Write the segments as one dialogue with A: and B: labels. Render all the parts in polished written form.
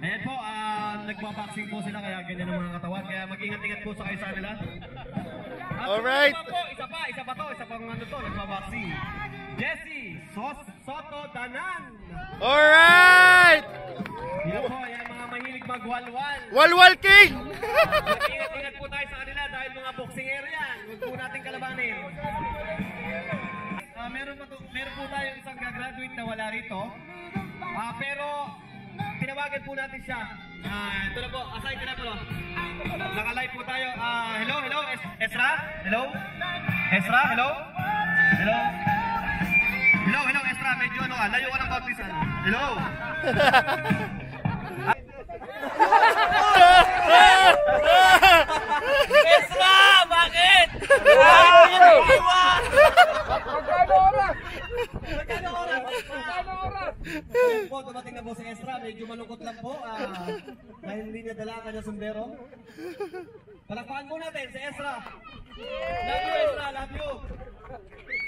A: Ayan po, nagbaboxing po sila kaya ganyan ang mga katawan. Kaya mag-ingat-ingat po sa kayo sa nila.
B: Alright.
A: Isa pang ano to, nagbaboxing. Jesse Soto Danan.
B: Alright.
A: Yan po, yan mga mahilig magwalwal.
B: Walwal King!
A: Mag-ingat-ingat po tayo sa kanila dahil mga boxing area. Huwag po natin kalabanin. Meron po tayo isang gagraduate na wala rito. Pero tinawagan po natin siya. Ito na po, aside na po. Naka-live po tayo. Hello, Ezra? Hello? Ezra, hello? Hello? Hello, Ezra. Medyo layo ka ng baptisan. Hello?
C: Ezra, bakit? Magkano oras? Po, dumating na po si Ezra. Medyo malungkot lang po. Dahil hindi niya dala ang kanyang sombrero. Palakpakan po natin si Ezra. Love you, Ezra. Love you.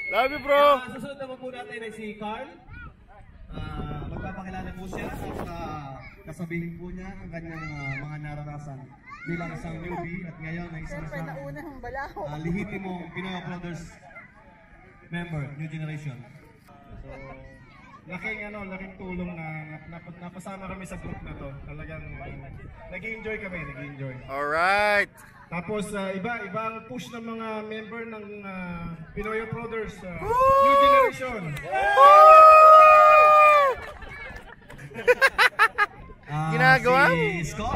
B: Love you, bro.
C: Susunod naman po natin ay si Carl. Magpapakilala po siya at kasabihin po niya ang kanyang mga naranasan bilang isang newbie at ngayon ay isang lihitimong Pinoy Uploaders member, new generation.
D: So, laking tulong na napasama kami sa group na to. Talagang nag-i-enjoy kami, nag-i-enjoy.
B: Alright.
D: Tapos ibang push ng mga member ng Pinoy Uploaders new generation.
B: Ginagawa?
C: Si Isko,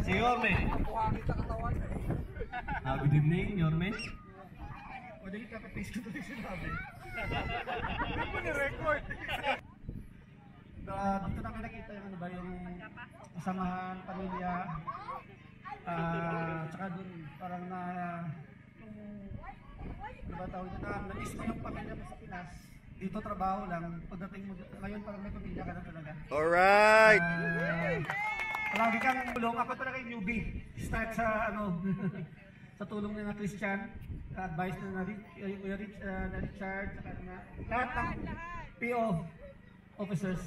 C: si Yorme. Good evening, Yorme.
D: O, dahil kakapace ko ito yung sinabi. Hindi mo ni-record.
E: Dito na nakikita yung yung kasamahan, pamilya. Tsaka dun parang tawag na nag-miss mo yung pamilya mo sa Pinas. Dito trabaho lang. Pagdating mo dito, ngayon parang may pamilya ka na talaga.
B: Alright.
E: Palagi kang tulong. Ako talaga yung newbie. Start sa sa tulong na Christian. Advice na Richard. Saka na lahat ng PO officers.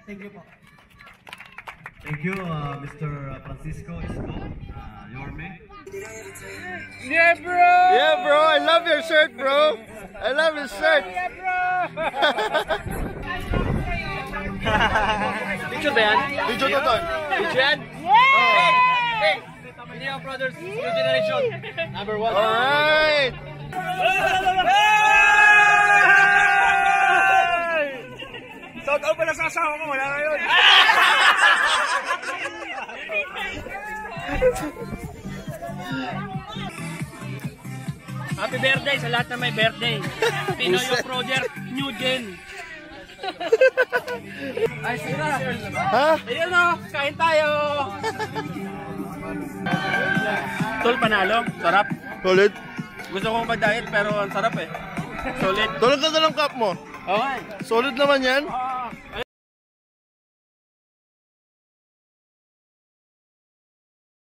E: Thank you po.
C: Thank you, Mr. Francisco Isko, Yorme.
B: Yeah, bro. I love your shirt, bro. I love your shirt. Yeah, bro.
A: Picture ba yan?
B: Video to to.
A: Picture yan? Yeah! Hey! Pinoy Brothers, new generation. Number 1.
B: Alright.
D: Shout out pala sa asawa ko, wala ngayon.
F: Happy birthday sa lahat na may birthday. Pinoy Uploader, new gen.
E: Ay, sira.
B: Ha?
F: Ayun o, kain tayo. Tol, panalo. Sarap.
B: Solid.
F: Gusto kong mag-diet pero ang sarap eh. Solid.
B: Tulad ka na ng cup mo.
F: Okay.
B: Solid naman yan.